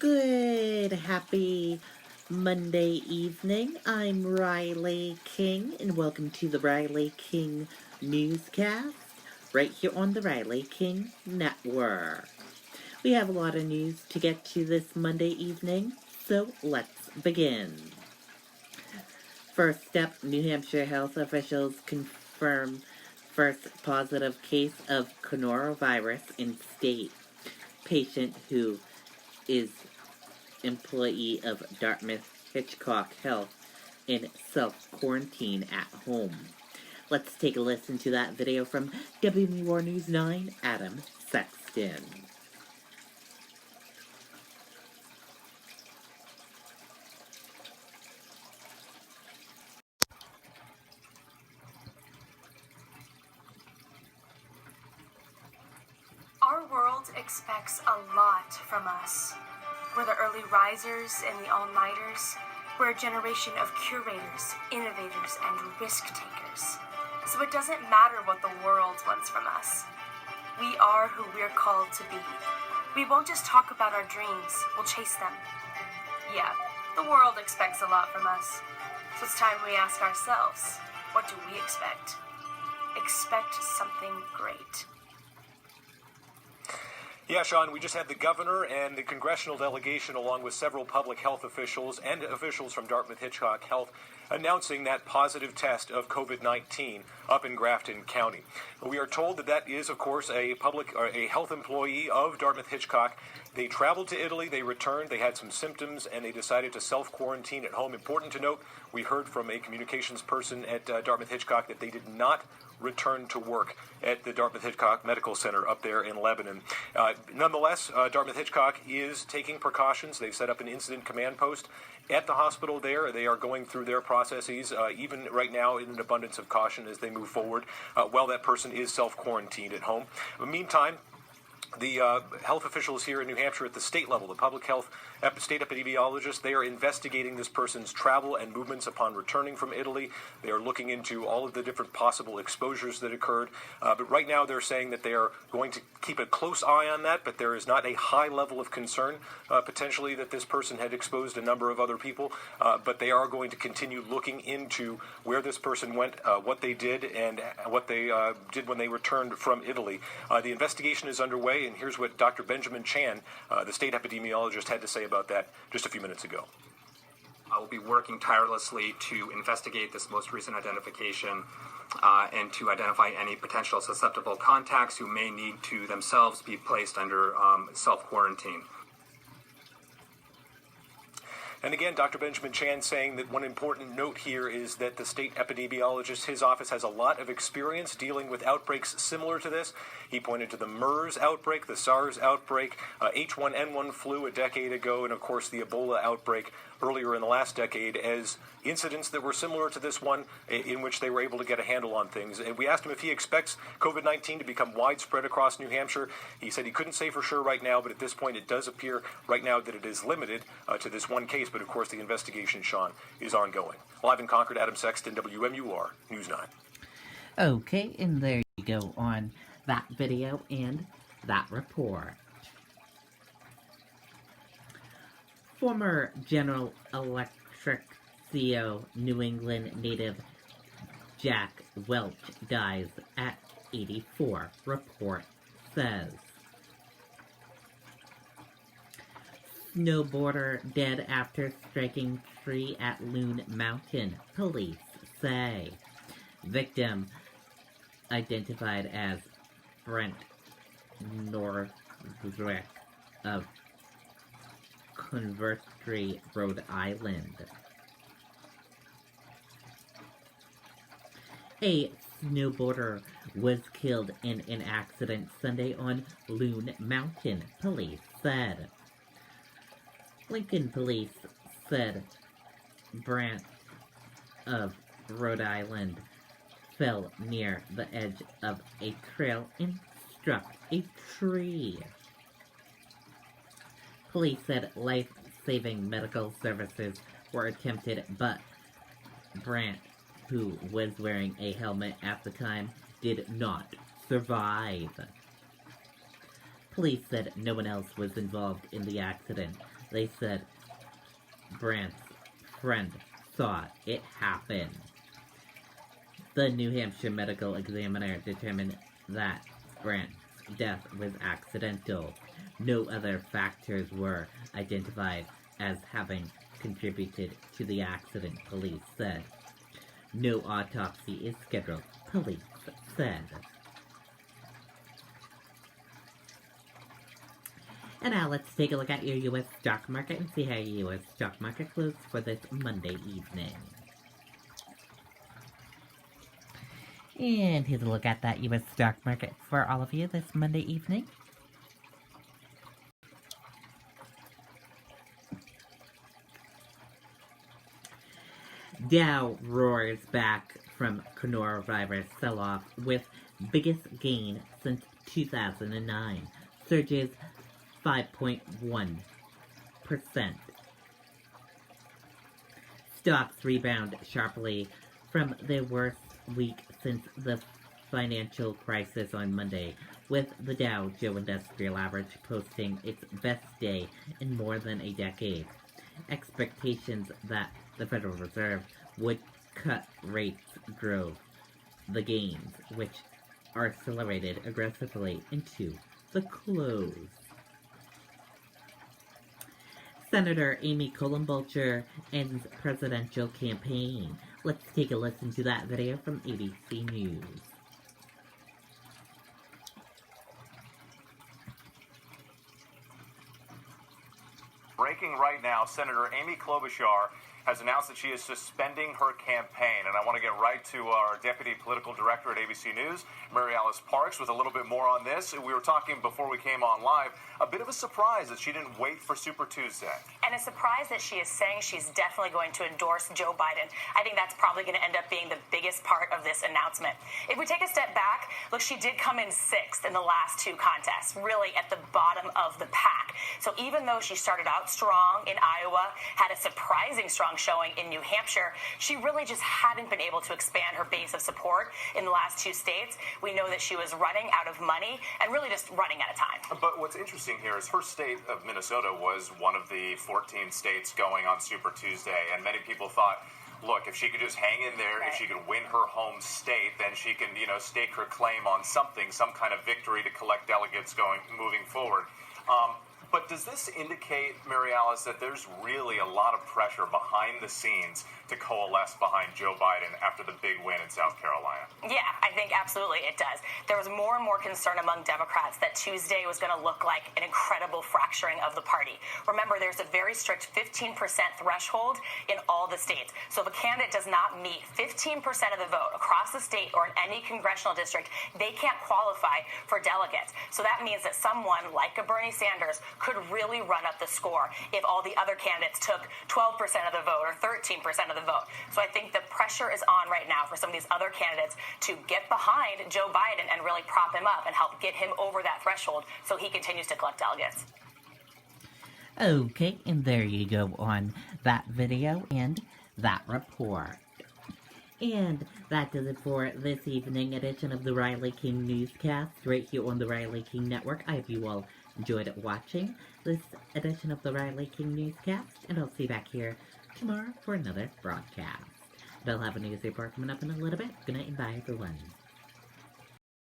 Good, happy Monday evening. I'm Riley King, and welcome to the Riley King Newscast, right here on the Riley King Network. We have a lot of news to get to this Monday evening, so let's begin. First up, New Hampshire health officials confirm first positive case of coronavirus in state. Patient who is employee of Dartmouth Hitchcock Health in self-quarantine at home. Let's take a listen to that video from WMUR News 9, Adam Sexton. Our world expects a lot from us. We're the early risers and the all-nighters. We're a generation of curators, innovators, and risk-takers. So it doesn't matter what the world wants from us. We are who we're called to be. We won't just talk about our dreams, we'll chase them. Yeah, the world expects a lot from us. So it's time we ask ourselves, what do we expect? Expect something great. Yeah, Sean, we just had the governor and the congressional delegation along with several public health officials and officials from Dartmouth Hitchcock Health announcing that positive test of COVID-19 up in Grafton County. We are told that that is, of course, a health employee of Dartmouth Hitchcock. They traveled to Italy, they returned, they had some symptoms, and they decided to self-quarantine at home. Important to note, we heard from a communications person at Dartmouth Hitchcock that they did not return to work at the Dartmouth Hitchcock Medical Center up there in Lebanon. Nonetheless, Dartmouth Hitchcock is taking precautions. They've set up an incident command post at the hospital there. They are going through their processes, even right now in an abundance of caution as they move forward, while that person is self-quarantined at home. In the meantime, the health officials here in New Hampshire at the state level, the public health state epidemiologists, they are investigating this person's travel and movements upon returning from Italy. They are looking into all of the different possible exposures that occurred. But right now they're saying that they are going to keep a close eye on that, but there is not a high level of concern potentially that this person had exposed a number of other people. But they are going to continue looking into where this person went, what they did, and what they did when they returned from Italy. The investigation is underway, and here's what Dr. Benjamin Chan, the state epidemiologist, had to say about that just a few minutes ago. I will be working tirelessly to investigate this most recent identification and to identify any potential susceptible contacts who may need to themselves be placed under self-quarantine. And again, Dr. Benjamin Chan saying that one important note here is that the state epidemiologist, his office has a lot of experience dealing with outbreaks similar to this. He pointed to the MERS outbreak, the SARS outbreak, H1N1 flu a decade ago, and of course the Ebola outbreak earlier in the last decade as incidents that were similar to this one in which they were able to get a handle on things. And we asked him if he expects COVID-19 to become widespread across New Hampshire. He said he couldn't say for sure right now, but at this point it does appear right now that it is limited to this one case. But of course the investigation, Sean, is ongoing. Live in Concord, Adam Sexton, WMUR News 9. Okay, and there you go on that video and that report. Former General Electric CEO, New England native Jack Welch dies at 84, report says. Snowboarder dead after striking tree at Loon Mountain, police say. Victim identified as Brent Northrick of Convertry, Rhode Island. A snowboarder was killed in an accident Sunday on Loon Mountain, police said. Lincoln police said Brant of Rhode Island fell near the edge of a trail and struck a tree. Police said life-saving medical services were attempted, but Brant, who was wearing a helmet at the time, did not survive. Police said no one else was involved in the accident. They said Brandt's friend saw it happen. The New Hampshire medical examiner determined that Brandt's death was accidental. No other factors were identified as having contributed to the accident, police said. No autopsy is scheduled, police said. And now let's take a look at your U.S. stock market and see how your U.S. stock market closed for this Monday evening. And here's a look at that U.S. stock market for all of you this Monday evening. Dow roars back from coronavirus sell-off with biggest gain since 2009. Surges 5.1%. Stocks rebound sharply from their worst week since the financial crisis on Monday, with the Dow Jones Industrial Average posting its best day in more than a decade. Expectations that the Federal Reserve would cut rates drove the gains, which are accelerated aggressively into the close. Senator Amy Klobuchar ends presidential campaign. Let's take a listen to that video from ABC News. Breaking right now, Senator Amy Klobuchar has announced that she is suspending her campaign. And I want to get right to our Deputy Political Director at ABC News, Mary Alice Parks, with a little bit more on this. We were talking before we came on live, a bit of a surprise that she didn't wait for Super Tuesday. And a surprise that she is saying she's definitely going to endorse Joe Biden. I think that's probably going to end up being the biggest part of this announcement. If we take a step back, look, she did come in 6th in the last 2 contests, really at the bottom of the pack. So even though she started out strong in Iowa, had a surprising strong showing in New Hampshire, she really just hadn't been able to expand her base of support in the last 2 states. We know that she was running out of money and really just running out of time. But what's interesting here is her state of Minnesota was one of the 14 states going on Super Tuesday, and many people thought, look, if she could just hang in there, if she could win her home state, then she can, stake her claim on something, some kind of victory to collect delegates moving forward. But does this indicate, Mary Alice, that there's really a lot of pressure behind the scenes to coalesce behind Joe Biden after the big win in South Carolina? Yeah, I think absolutely it does. There was more and more concern among Democrats that Tuesday was going to look like an incredible fracturing of the party. Remember, there's a very strict 15% threshold in all the states. So if a candidate does not meet 15% of the vote across the state or in any congressional district, they can't qualify for delegates. So that means that someone like a Bernie Sanders could really run up the score if all the other candidates took 12% of the vote or 13% of the vote. So I think the pressure is on right now for some of these other candidates to get behind Joe Biden and really prop him up and help get him over that threshold so he continues to collect delegates. Okay, and there you go on that video and that report. And that does it for this evening edition of the Riley King Newscast right here on the Riley King Network. I hope you all enjoyed watching this edition of the Riley King Newscast, and I'll see you back here tomorrow for another broadcast. And I'll have a news report coming up in a little bit. Good night and bye, everyone.